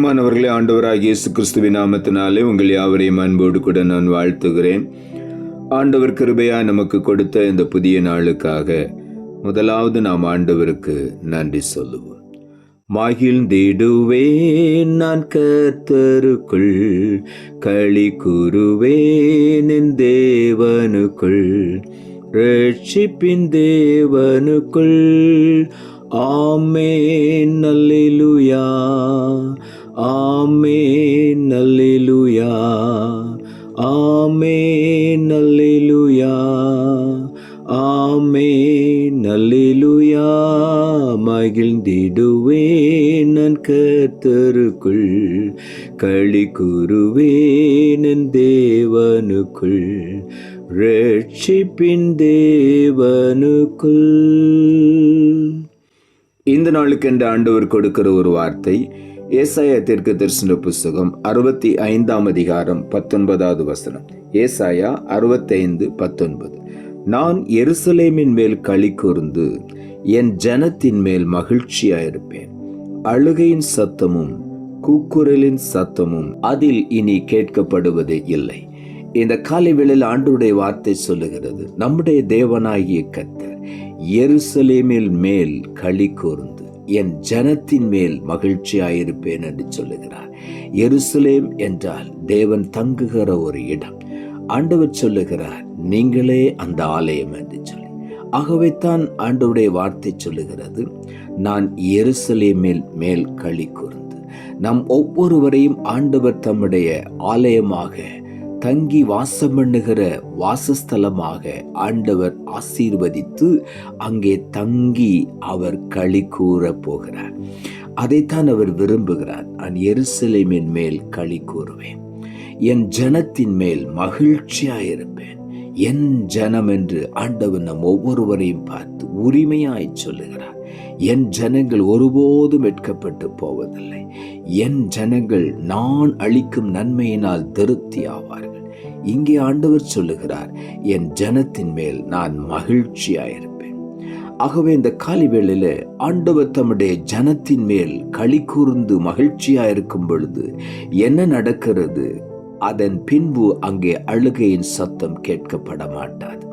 பிரியமானவர்களே, ஆண்டவராகிய இயேசு கிறிஸ்துவின் நாமத்தினாலே உங்கள் யாவரையும் அன்போடு கூட நான் வாழ்த்துகிறேன். ஆண்டவர் கிருபையாய் நமக்கு கொடுத்த இந்த புதிய நாளுக்காக முதலாவது நாம் ஆண்டவருக்கு நன்றி சொல்லுவோம். மகிழ்ந்திடுவேன் நான் கர்த்தருக்குள், களி கூறுவேன் என் தேவனுக்குள், ரட்சிப்பின் தேவனுக்குள். ஆமென் அல்லேலூயா, ஆமென் அல்லேலூயா, ஆமென் அல்லேலூயா, ஆமென் அல்லேலூயா. மகிழ்ந்திடுவேன் நான் கர்த்தருக்குள், களி கூறுவேன் என் தேவனுக்குள், ரட்சிப்பின் தேவனுக்குள். இந்த நாளுக்கென்று ஆண்டவர் கொடுக்கிற ஒரு வார்த்தை ஏசாயா தீர்க்கதரிசன புஸ்தகம் 65 அதிகாரம் 19வது வசனம். ஏசாயா 65:19. நான் எருசலேமின் மேல் களி கூர்ந்து என் ஜனத்தின் மேல் மகிழ்ச்சியாயிருப்பேன். அழுகையின் சத்தமும் கூக்குரலின் சத்தமும் அதில் இனி கேட்கப்படுவதே இல்லை. இந்த காலை வேளையில் ஆண்டவருடைய வார்த்தை சொல்லுகிறது, நம்முடைய தேவனாகிய கர்த்தர் எருசலேமில் மேல் களி கூர்ந்து என் ஜனத்தின் மேல் மகிழ்ச்சியாயிருப்பேன் என்று சொல்லுகிறார். எருசலேம் என்றால் தேவன் தங்குகிற ஒரு இடம். ஆண்டவர் சொல்லுகிறார், நீங்களே அந்த ஆலயம் என்று சொல்லி. ஆகவே தான் ஆண்டவருடைய வார்த்தை சொல்லுகிறது, நான் எருசலேமில் மேல் களி கூர்ந்து. நம் ஒவ்வொருவரையும் ஆண்டவர் தம்முடைய ஆலயமாக தங்கி வாசம் பண்ணுகிற வாசஸ்தலமாக ஆண்டவர் ஆசீர்வதித்து அங்கே தங்கி அவர் களி கூற போகிறார். அதைத்தான் அவர் விரும்புகிறார். நான் எருசலேமின் மேல் களி கூறுவேன், என் ஜனத்தின் மேல் மகிழ்ச்சியாயிருப்பேன். என் ஜனம் என்று ஆண்டவர் நம் ஒவ்வொருவரையும் பார்த்து உரிமையாய் சொல்லுகிறார். என் ஜனங்கள் ஒருபோதும் வெட்கப்பட்டு போவதில்லை. என் ஜனங்கள் நான் அளிக்கும் நன்மையினால் திருப்தி ஆவார்கள். இங்கே ஆண்டவர் சொல்லுகிறார், என் ஜனத்தின் மேல் நான் மகிழ்ச்சியாயிருப்பேன். ஆகவே இந்த காலை வேளையில ஆண்டவர் தம்முடைய ஜனத்தின் மேல் களி கூர்ந்து மகிழ்ச்சியாயிருக்கும் பொழுது என்ன நடக்கிறது? அதன் பின்பு அங்கே அழுகையின் சத்தம் கேட்கப்பட மாட்டாது.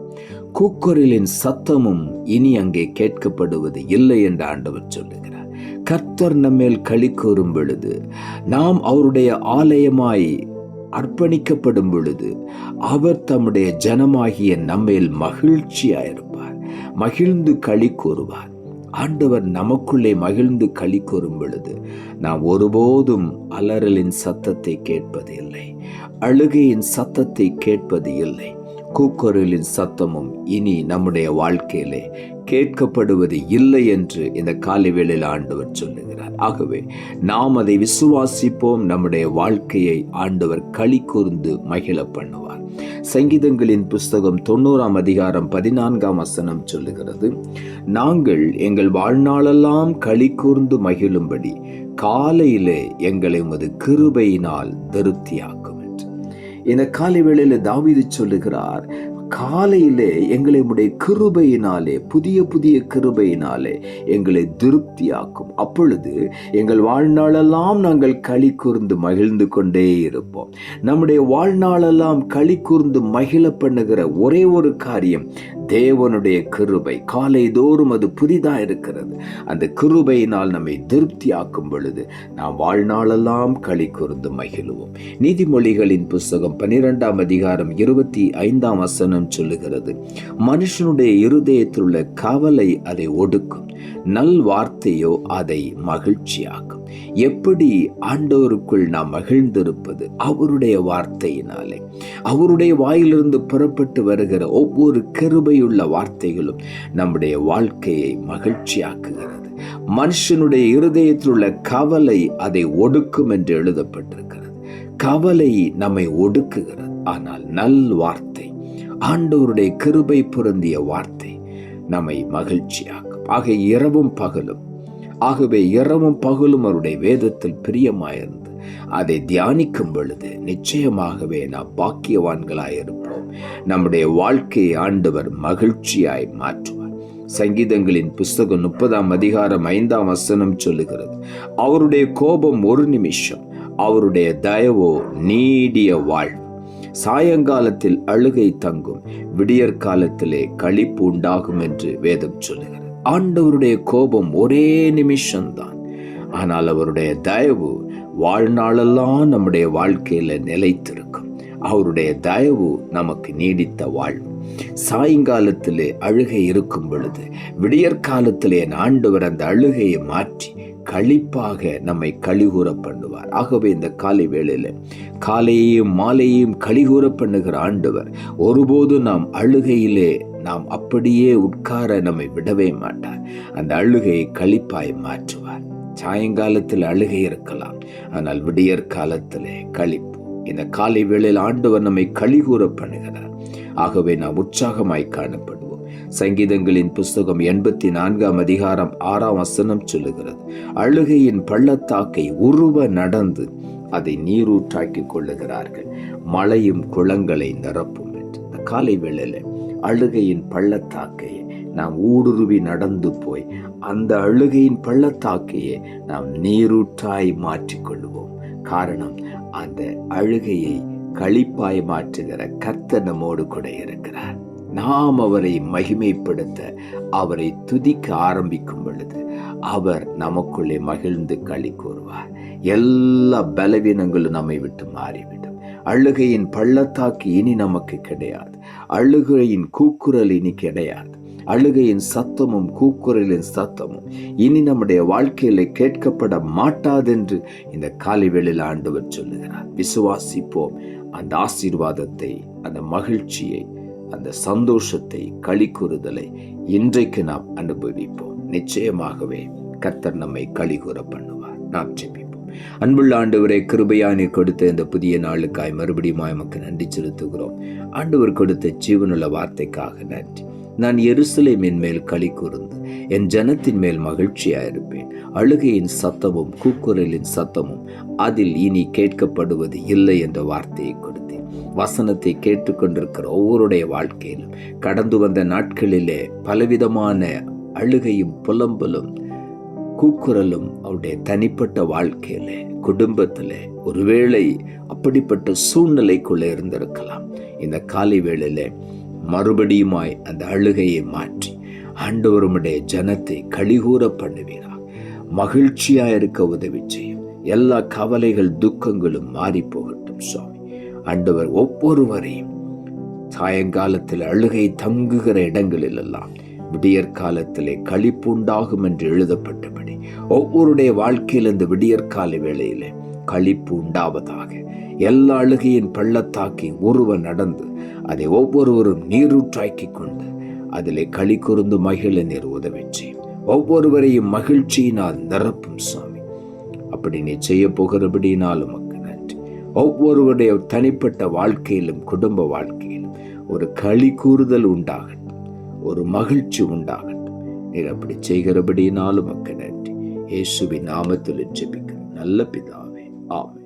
கூக்குரலின் சத்தமும் இனி அங்கே கேட்கப்படுவது இல்லை என்று ஆண்டவர் சொல்லுகிறார். கர்த்தர் நம்மேல் களி கூறும் பொழுது, நாம் அவருடைய ஆலயமாய் அர்ப்பணிக்கப்படும் பொழுது அவர் தம்முடைய ஜனமாகிய நம்மேல் மகிழ்ச்சியாயிருப்பார், மகிழ்ந்து களி கூறுவார். ஆண்டவர் நமக்குள்ளே மகிழ்ந்து களி கூறும் பொழுது நாம் ஒருபோதும் அலறலின் சத்தத்தை கேட்பது இல்லை, அழுகையின் சத்தத்தை கேட்பது இல்லை. கூக்குரலின் சத்தமும் இனி நம்முடைய வாழ்க்கையிலே கேட்கப்படுவது இல்லை என்று இந்த காலை வேளையில் ஆண்டவர் சொல்லுகிறார். ஆகவே நாம் அதை விசுவாசிப்போம். நம்முடைய வாழ்க்கையை ஆண்டவர் களி கூர்ந்து மகிழ பண்ணுவார். சங்கீதங்களின் புஸ்தகம் 90 அதிகாரம் 14 வசனம் சொல்லுகிறது, நாங்கள் எங்கள் வாழ்நாளெல்லாம் களி கூர்ந்து மகிழும்படி காலையிலே எங்களை உமது கிருபையினால் திருப்தியாக்கும் என்று. இந்த காலை வேளையில தாவீது சொல்லுகிறார், காலையிலே எங்களை உம்முடைய கிருபையினாலே, புதிய புதிய கிருபையினாலே எங்களை திருப்தியாக்கும். அப்பொழுது எங்கள் வாழ்நாளெல்லாம் நாங்கள் களி கூர்ந்து மகிழ்ந்து கொண்டே இருப்போம். நம்முடைய வாழ்நாளெல்லாம் களி கூர்ந்து மகிழ பண்ணுகிற ஒரே ஒரு காரியம் தேவனுடைய கிருபை. காலை தோறும் அது புதிதாக இருக்கிறது. அந்த கிருபையினால் நம்மை திருப்தியாக்கும் பொழுது நாம் வாழ்நாளெல்லாம் களி கூர்ந்து மகிழுவோம். நீதிமொழிகளின் புஸ்தகம் 12 அதிகாரம் 25 வசனம் சொல்லுகிறது, மனுஷனுடைய இருதயத்தில் உள்ள கவலை அதை ஒடுக்கும், நல் வார்த்தையோ அதை மகிழ்ச்சியாக்கும். எப்படி ஆண்டவருக்குள் நாம் மகிழ்ந்திருப்பது? அவருடைய வார்த்தையினாலே. அவருடைய வாயிலிருந்து புறப்பட்டு வருகிற ஒவ்வொரு கிருபையுள்ள வார்த்தைகளும் நம்முடைய வாழ்க்கையை மகிழ்ச்சியாக்குகிறது. மனுஷனுடைய இருதயத்தில் உள்ள கவலை அதை ஒடுக்கும் என்று எழுதப்பட்டிருக்கிறது. கவலை நம்மை ஒடுக்குகிறது, ஆனால் நல் வார்த்தை, ஆண்டவருடைய கிருபை பொருந்திய வார்த்தை நம்மை மகிழ்ச்சியாக்கும். ஆகவே இரவும் பகலும் அவருடைய வேதத்தில் பிரியமாயிருந்து அதை தியானிக்கும் பொழுது நிச்சயமாகவே நாம் பாக்கியவான்களாயிருப்போம். நம்முடைய வாழ்க்கையை ஆண்டவர் மகிழ்ச்சியாய் மாற்றுவார். சங்கீதங்களின் புஸ்தகம் 30ஆம் அதிகாரம் 5ஆம் வசனம் சொல்லுகிறது, அவருடைய கோபம் ஒரு நிமிஷம், அவருடைய தயவோ நீடிய வாழ்வு. சாயங்காலத்தில் அழுகை தங்கும், விடியற் காலத்திலே களிப்பு உண்டாகும் என்று வேதம் சொல்லுகிறது. ஆண்டவருடைய கோபம் ஒரே நிமிஷம்தான், ஆனால் அவருடைய தயவு வாழ்நாளெல்லாம் நம்முடைய வாழ்க்கையில நிலைத்திருக்கும். அவருடைய தயவு நமக்கு நீடித்த வாழ்வு. சாயங்காலத்திலே அழுகை இருக்கும் பொழுது விடியற்காலத்திலே ஆண்டவர் அந்த அழுகையை மாற்றி களிப்பாக நம்மை களிகூற பண்ணுவார். ஆகவே இந்த காலை வேளையில காலையையும் மாலையையும் களிகூற பண்ணுகிற ஆண்டவர் ஒருபோது நாம் அழுகையிலே நாம் அப்படியே உட்கார நம்மை விடவே மாட்டார். அந்த அழுகையை களிப்பாய் மாற்றுவார். சாயங்காலத்தில் அழுகை இருக்கலாம், ஆனால் விடியற் காலத்திலே களிப்பு. இந்த காலை வேளையில் ஆண்டவர் நம்மை களிகூற பண்ணுகிறார். ஆகவே நாம் உற்சாகமாய் காணப்படுவோம். சங்கீதங்களின் புஸ்தகம் 84ஆம் அதிகாரம் 6ஆம் வசனம் சொல்லுகிறது, அழுகையின் பள்ளத்தாக்கை உருவ நடந்து அதை நீரூற்றாக்கி கொள்ளுகிறார்கள், மழையும் குளங்களை நிரப்பும் என்று. இந்த காலை வேளையில அழுகையின் பள்ளத்தாக்கையை நாம் ஊடுருவி நடந்து போய் அந்த அழுகையின் பள்ளத்தாக்கையை நாம் நீரூற்றாய் மாற்றிக்கொள்வோம். காரணம், அந்த அழுகையை களிப்பாய் மாற்றுகிற கர்த்தர் நம்மோடு கூட இருக்கிறார். நாம் அவரை மகிமைப்படுத்த, அவரை துதிக்க ஆரம்பிக்கும் பொழுது அவர் நமக்குள்ளே மகிழ்ந்து களி கூறுவார். எல்லா பலவீனங்களும் நம்மை விட்டு மாறிவிடும். அழுகையின் பள்ளத்தாக்கு இனி நமக்கு கிடையாது. அழுகையின் கூக்குரல் இனி கிடையாது. அழுகையின் சத்தமும் கூக்குரலின் சத்தமும் இனி நம்முடைய வாழ்க்கையில கேட்கப்பட மாட்டாதென்று இந்த காலை வேளையில் ஆண்டவர் சொல்லுகிறார். விசுவாசிப்போம். அந்த ஆசீர்வாதத்தை, அந்த மகிழ்ச்சியை, அந்த சந்தோஷத்தை, களி கூறுதலை இன்றைக்கு நாம் அனுபவிப்போம். நிச்சயமாகவே கர்த்தர் நம்மை களி கூற பண்ணுவார். நாம் ஜெபிப்போம். அன்புள்ள ஆண்டவரே, கிருபையாய் கொடுத்த இந்த புதிய நாளுக்காய் மறுபடியும் எமக்கு நன்றி செலுத்துகிறோம். ஆண்டவர் கொடுத்த ஜீவனுள்ள வார்த்தைக்காக நன்றி. நான் எருசலேமின் மேல் களி கூர்ந்து என் ஜனத்தின் மேல் மகிழ்ச்சியாயிருப்பேன். அழுகையின் சத்தமும் கூக்குரலின் சத்தமும் அதில் இனி கேட்கப்படுவது இல்லை என்ற வார்த்தையை கொடுத்தேன். வசனத்தை கேட்டுக்கொண்டிருக்கிற ஒவ்வொருடைய வாழ்க்கையிலும் கடந்து வந்த நாட்களிலே பலவிதமான அழுகையும் புலம்பலும் கூக்குரலும் அவருடைய தனிப்பட்ட வாழ்க்கையில, குடும்பத்துல ஒருவேளை அப்படிப்பட்ட சூழ்நிலைக்குள்ள இருந்திருக்கலாம். இந்த காலை வேளையில மறுபடியுமாய் அந்த அழுகையை மாற்றி ஆண்டவருடைய ஜனத்தை களிகூற பண்ணுவீரா. மகிழ்ச்சியா இருக்க உதவி செய்யும். எல்லா கவலைகள் துக்கங்களும் மாறி போகட்டும் சுவாமி. ஆண்டவர் ஒவ்வொருவரையும் சாயங்காலத்தில் அழுகை தங்குகிற இடங்களில் எல்லாம் விடியற் காலத்திலே களிப்பு உண்டாகும் என்று எழுதப்பட்டபடி ஒவ்வொருடைய வாழ்க்கையில் இந்த விடியற்கால வேளையிலே களிப்பு உண்டாவதாக. எல்லா அழுகையின் பள்ளத்தாக்கி உருவ நடந்து அதை ஒவ்வொருவரும் நீரூற்றாக்கி கொண்டு அதிலே களி கூர்ந்து மகிழ நீர் உதவி செய்யும். ஒவ்வொருவரையும் மகிழ்ச்சியினால் நிரப்பும் சுவாமி. அப்படி நீ செய்ய போகிறபடினால் உமக்கு நன்றி. ஒவ்வொருவருடைய தனிப்பட்ட வாழ்க்கையிலும் குடும்ப வாழ்க்கையிலும் ஒரு களி கூறுதல் உண்டாகட்டும், ஒரு மகிழ்ச்சி உண்டாகட்டும். நீர் அப்படி செய்கிறபடினாலும் உமக்கு நன்றி. இயேசுவின் நாமத்தில் ஜெபிக்கிறேன் நல்ல பிதாவே, ஆமென்.